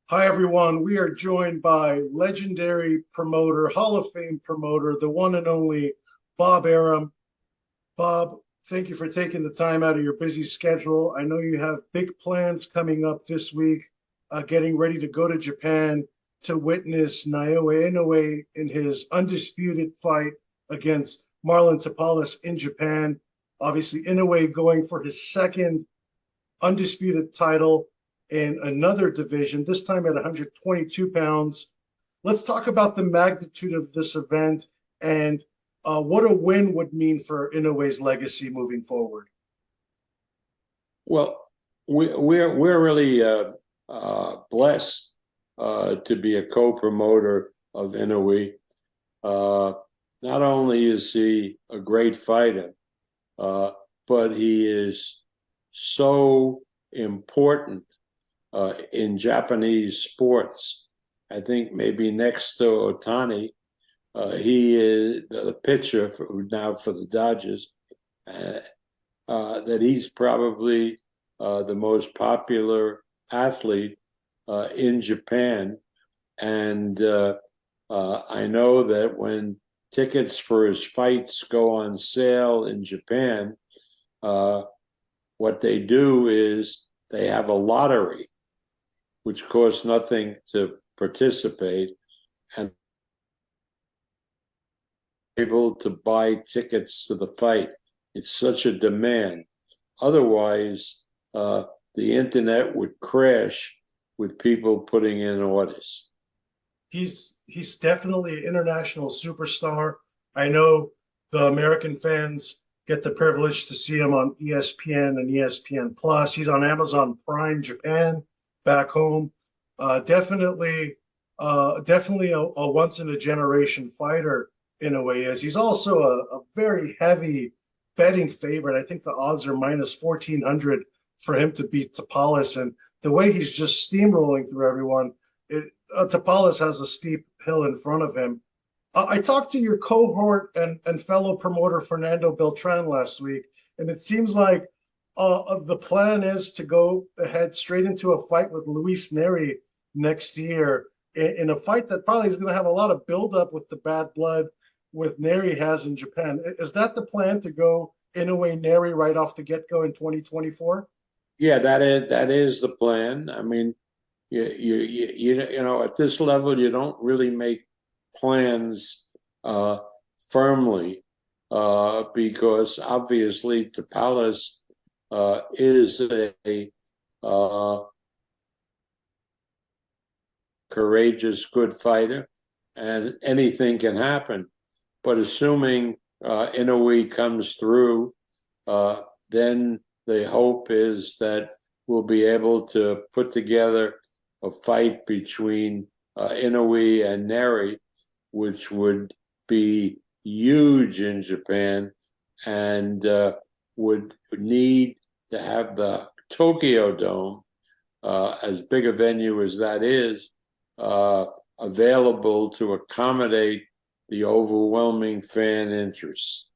Hi, everyone. We are joined by legendary promoter, Hall of Fame promoter, the one and only Bob Arum. Bob, thank you for taking the time out of your busy schedule. I know you have big plans coming up this week, getting ready to go to Japan to witness Naoya Inoue in his undisputed fight against Marlon Tapales in Japan. Obviously, Inoue going for his second undisputed title in another division, this time at 122 pounds. Let's talk about the magnitude of this event and what a win would mean for Inoue's legacy moving forward. Well, we're really blessed to be a co-promoter of Inoue. Not only is he a great fighter, but he is so important in Japanese sports. I think maybe next to Otani, he is the pitcher now for the Dodgers. That he's probably the most popular athlete in Japan. And I know that when tickets for his fights go on sale in Japan, what they do is they have a lottery, which costs nothing to participate, and able to buy tickets to the fight. It's such a demand. Otherwise, the internet would crash with people putting in orders. He's definitely an international superstar. I know the American fans get the privilege to see him on ESPN and ESPN Plus. He's on Amazon Prime Japan back home. Definitely a once in a generation fighter in a way. Is he's also a very heavy betting favorite. I think the odds are minus 1,400 for him to beat Tapales, and the way he's just steamrolling through everyone, Tapales has a steep hill in front of him. I talked to your cohort and fellow promoter Fernando Beltran last week, and it seems like the plan is to go ahead straight into a fight with Luis Neri next year in a fight that probably is going to have a lot of buildup with the bad blood with Neri has in Japan. Is that the plan, to go Inoue Neri right off the get-go in 2024? Yeah, that is the plan. I mean, you know, at this level, you don't really make plans firmly because obviously Tapales is a courageous, good fighter, and anything can happen. But assuming Inoue comes through, then the hope is that we'll be able to put together a fight between Inoue and Neri, which would be huge in Japan and would need to have the Tokyo Dome, as big a venue as that is, available to accommodate the overwhelming fan interest.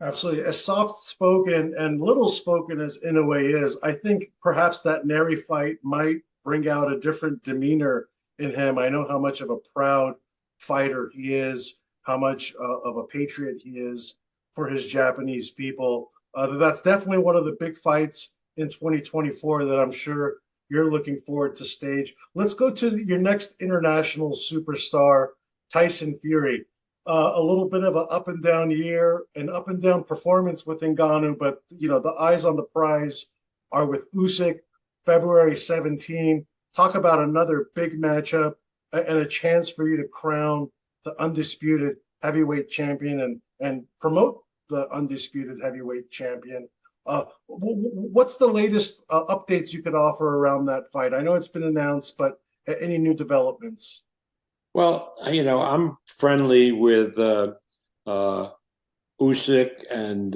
Absolutely. As soft spoken and little spoken as Inoue is, I think perhaps that Neri fight might bring out a different demeanor in him. I know how much of a proud fighter he is, how much of a patriot he is for his Japanese people. That's definitely one of the big fights in 2024 that I'm sure you're looking forward to stage. Let's go to your next international superstar, Tyson Fury. A little bit of an up and down year, an up and down performance with Ngannou, but you know the eyes on the prize are with Usyk, February 17. Talk about another big matchup and a chance for you to crown the undisputed heavyweight champion and promote the undisputed heavyweight champion. What's the latest updates you could offer around that fight? I know it's been announced, but any new developments? Well, you know, I'm friendly with Usyk, and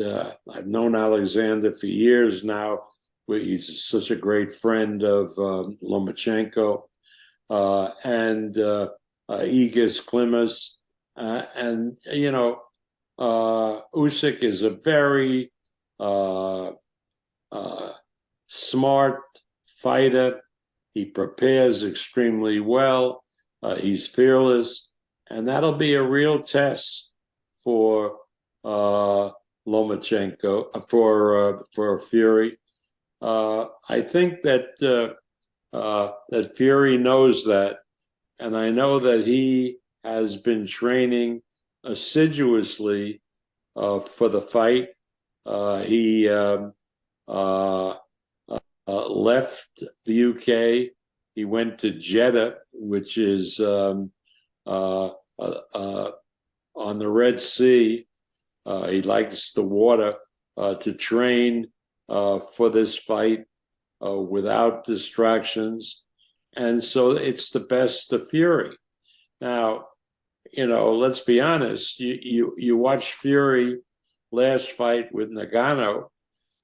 I've known Alexander for years now. He's such a great friend of Lomachenko and Igis Klimas. And, you know, Usyk is a very smart fighter. He prepares extremely well. He's fearless, and that'll be a real test for Lomachenko, for Fury. I think that that Fury knows that, and I know that he has been training assiduously for the fight. He left the UK. He went to Jeddah, which is on the Red Sea. He likes the water to train for this fight without distractions. And so it's the best of Fury. Now, let's be honest. You watch Fury last fight with Nagano,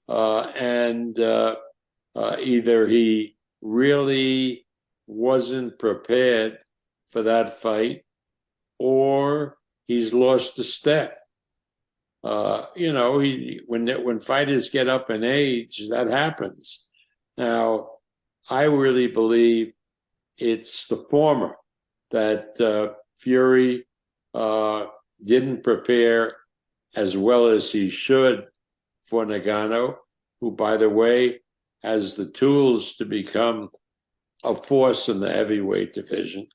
and either he really wasn't prepared for that fight, or he's lost a step. When fighters get up in age, that happens. Now, I really believe it's the former, that Fury didn't prepare as well as he should for Nagano, who, by the way, has the tools to become a force in the heavyweight division.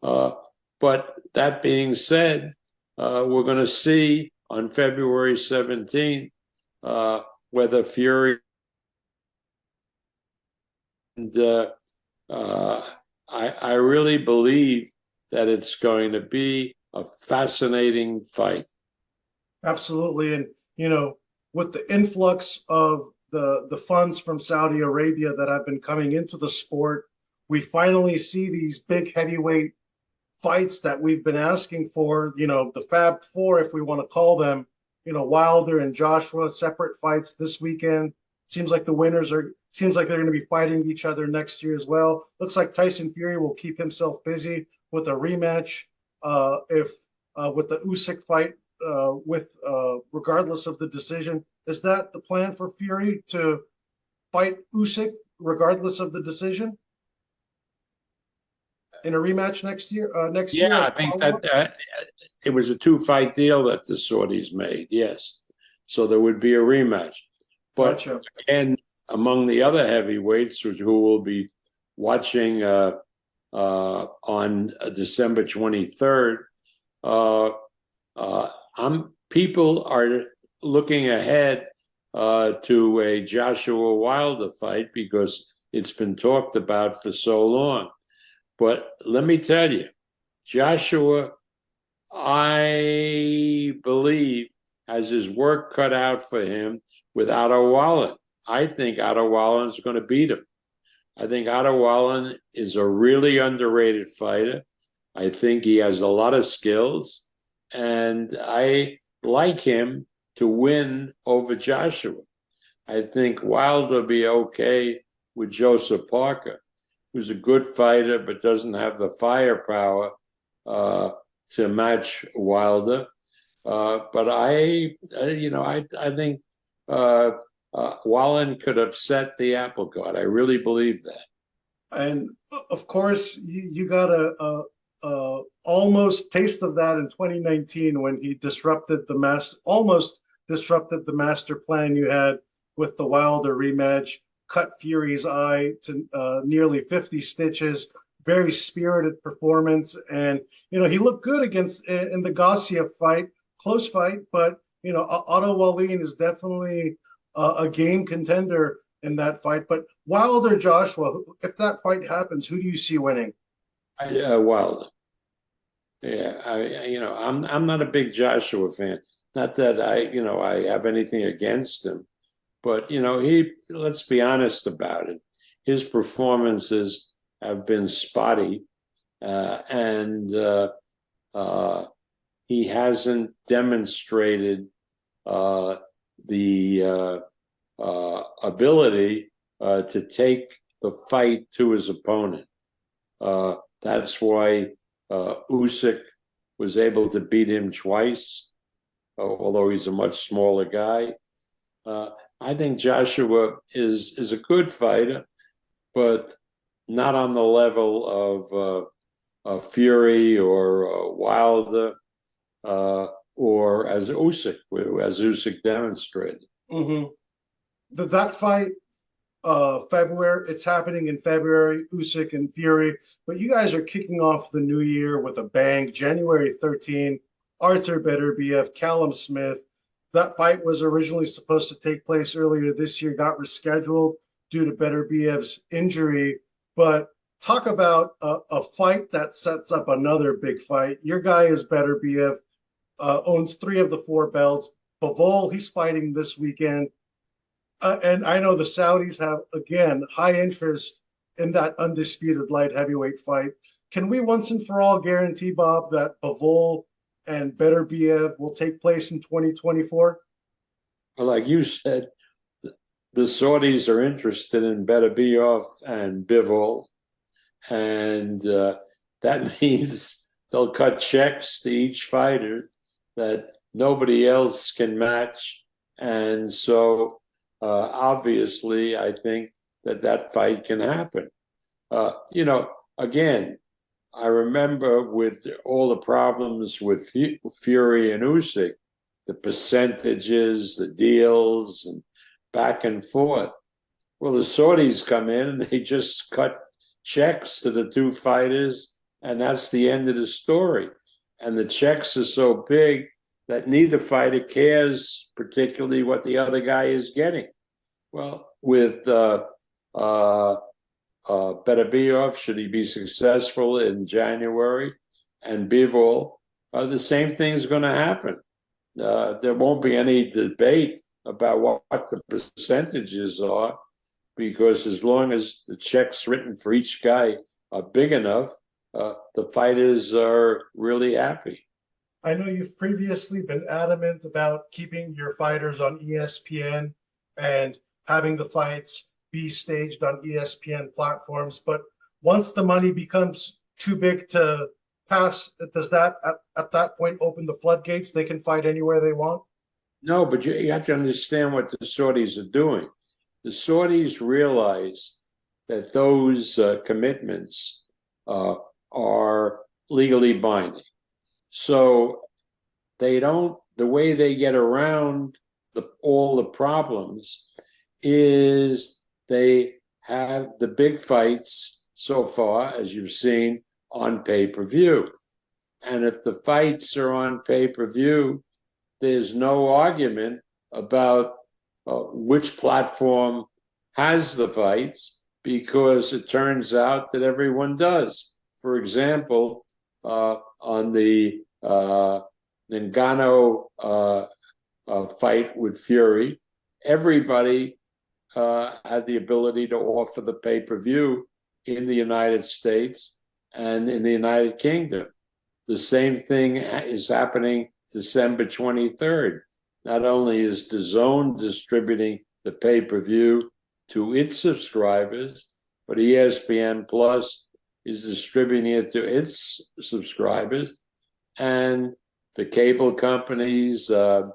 But that being said, we're going to see on February 17th whether Fury and I really believe that it's going to be a fascinating fight. Absolutely. And, with the influx of the funds from Saudi Arabia that have been coming into the sport, we finally see these big heavyweight fights that we've been asking for, the Fab Four, if we want to call them, Wilder and Joshua, separate fights this weekend. Seems like they're going to be fighting each other next year as well. Looks like Tyson Fury will keep himself busy with a rematch with the Usyk fight, regardless of the decision. Is that the plan for Fury, to fight Usyk regardless of the decision in a rematch next year? Yeah, I think that it was a 2-fight deal that the Saudis made. Yes, so there would be a rematch. But Gotcha. And among the other heavyweights, who will be watching on December 23rd, people are looking ahead to a Joshua Wilder fight because it's been talked about for so long. But let me tell you, Joshua, I believe, has his work cut out for him with Otto Wallen. I think Otto Wallen is going to beat him. I think Otto Wallen is a really underrated fighter. I think he has a lot of skills, and I like him to win over Joshua. I think Wilder will be okay with Joseph Parker, who's a good fighter but doesn't have the firepower to match Wilder. But I think Wallen could upset the apple cart. I really believe that. And of course, you got a almost taste of that in 2019 when he almost disrupted the master plan you had with the Wilder rematch, cut Fury's eye to nearly 50 stitches. Very spirited performance, and he looked good in the Garcia fight, close fight. But Otto Wallen is definitely a game contender in that fight. But Wilder Joshua, if that fight happens, who do you see winning? Wilder. Yeah, I'm not a big Joshua fan. Not that I have anything against him, but let's be honest about it. His performances have been spotty, and he hasn't demonstrated the ability to take the fight to his opponent. That's why Usyk was able to beat him twice, although he's a much smaller guy. I think Joshua is a good fighter, but not on the level of Fury or Wilder or as Usyk demonstrated. Mm-hmm. That fight, February, it's happening in February, Usyk and Fury, but you guys are kicking off the new year with a bang. January 13, Arthur Beterbiev, Callum Smith. That fight was originally supposed to take place earlier this year, got rescheduled due to Beterbiev's injury. But talk about a fight that sets up another big fight. Your guy is Beterbiev, owns 3 of the 4 belts. Bivol, he's fighting this weekend. And I know the Saudis have, again, high interest in that undisputed light heavyweight fight. Can we once and for all guarantee, Bob, that Bivol and Beterbiev will take place in 2024? Well, like you said, the Saudis are interested in Beterbiev and Bivol, and that means they'll cut checks to each fighter that nobody else can match. And so obviously, I think that fight can happen. Again, I remember with all the problems with Fury and Usyk, the percentages, the deals, and back and forth. Well, the Saudis come in and they just cut checks to the 2 fighters, and that's the end of the story. And the checks are so big that neither fighter cares particularly what the other guy is getting. Well, with Beterbiev, should he be successful in January, and Bivol, the same thing's going to happen. There won't be any debate about what the percentages are, because as long as the checks written for each guy are big enough, the fighters are really happy. I know you've previously been adamant about keeping your fighters on ESPN and having the fights be staged on ESPN platforms, but once the money becomes too big to pass, does that at that point open the floodgates? They can fight anywhere they want? No, but you have to understand what the Saudis are doing. The Saudis realize that those commitments are legally binding. So they don't, the way they get around all the problems is they have the big fights so far, as you've seen, on pay-per-view. And if the fights are on pay-per-view, there's no argument about which platform has the fights, because it turns out that everyone does. For example, on the Ngannou fight with Fury, everybody had the ability to offer the pay-per-view in the United States and in the United Kingdom. The same thing is happening December 23rd. Not only is DAZN distributing the pay-per-view to its subscribers, but ESPN Plus is distributing it to its subscribers, and the cable companies and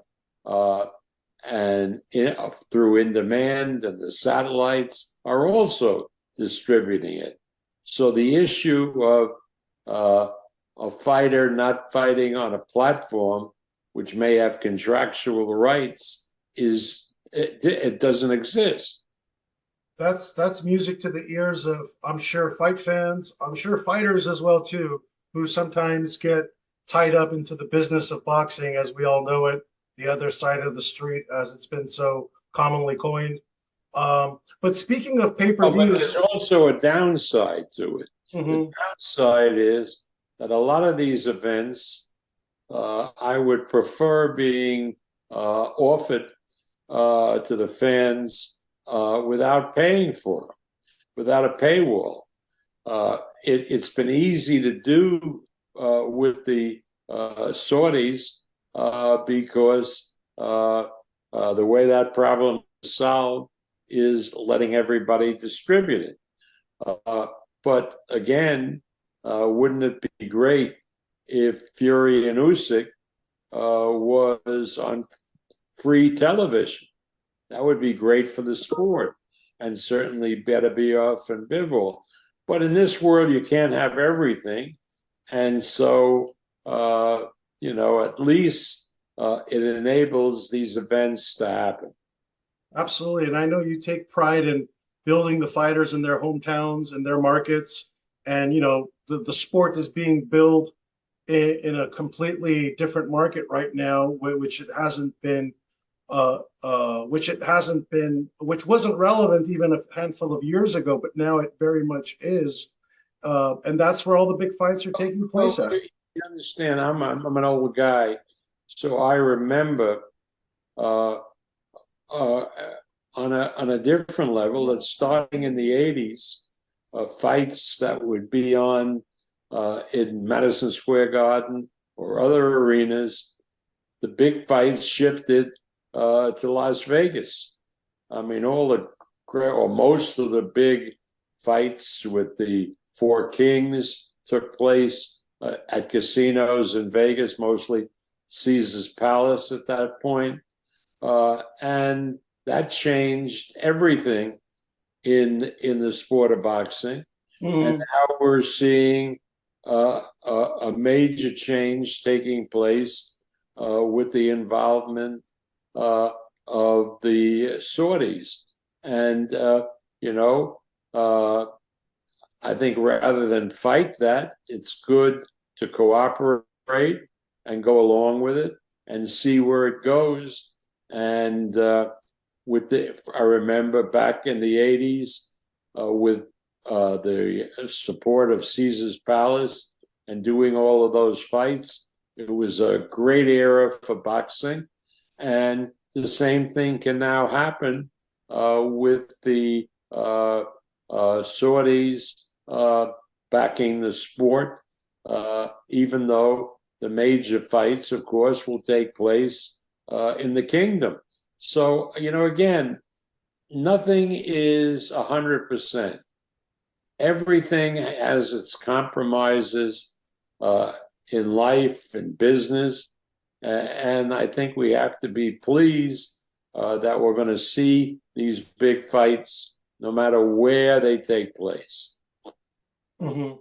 through In Demand and the satellites are also distributing it. So the issue of a fighter not fighting on a platform which may have contractual rights it doesn't exist. That's music to the ears of, I'm sure, fight fans, I'm sure fighters as well too, who sometimes get tied up into the business of boxing as we all know it, the other side of the street, as it's been so commonly coined. But speaking of pay-per-views, but there's also a downside to it. The downside is that a lot of these events I would prefer being offered to the fans without paying for them, without a paywall. It's been easy to do with the Saudis because the way that problem is solved is letting everybody distribute it. But again, wouldn't it be great if Fury and Usyk was on free television? That would be great for the sport, and certainly Beterbiev and Bivol. But in this world, you can't have everything. And so, at least it enables these events to happen. Absolutely. And I know you take pride in building the fighters in their hometowns and their markets. And, the sport is being built in a completely different market right now, which it hasn't been, which wasn't relevant even a handful of years ago, but now it very much is. And that's where all the big fights are taking place at. You understand, I'm an old guy, so I remember uh, on a different level that starting in the 80s, fights that would be on in Madison Square Garden or other arenas, the big fights shifted to Las Vegas. I mean, or most of the big fights with the Four Kings took place at casinos in Vegas, mostly Caesar's Palace at that point. And that changed everything in the sport of boxing. Mm-hmm. And now we're seeing a major change taking place with the involvement of the Saudis. And, I think rather than fight that, it's good to cooperate and go along with it and see where it goes. And I remember back in the 80s with the support of Caesar's Palace and doing all of those fights. It was a great era for boxing. And the same thing can now happen with the Saudis backing the sport, even though the major fights, of course, will take place in the kingdom. So, again, nothing is 100%. Everything has its compromises in life and business. And I think we have to be pleased that we're going to see these big fights no matter where they take place. Mm-hmm.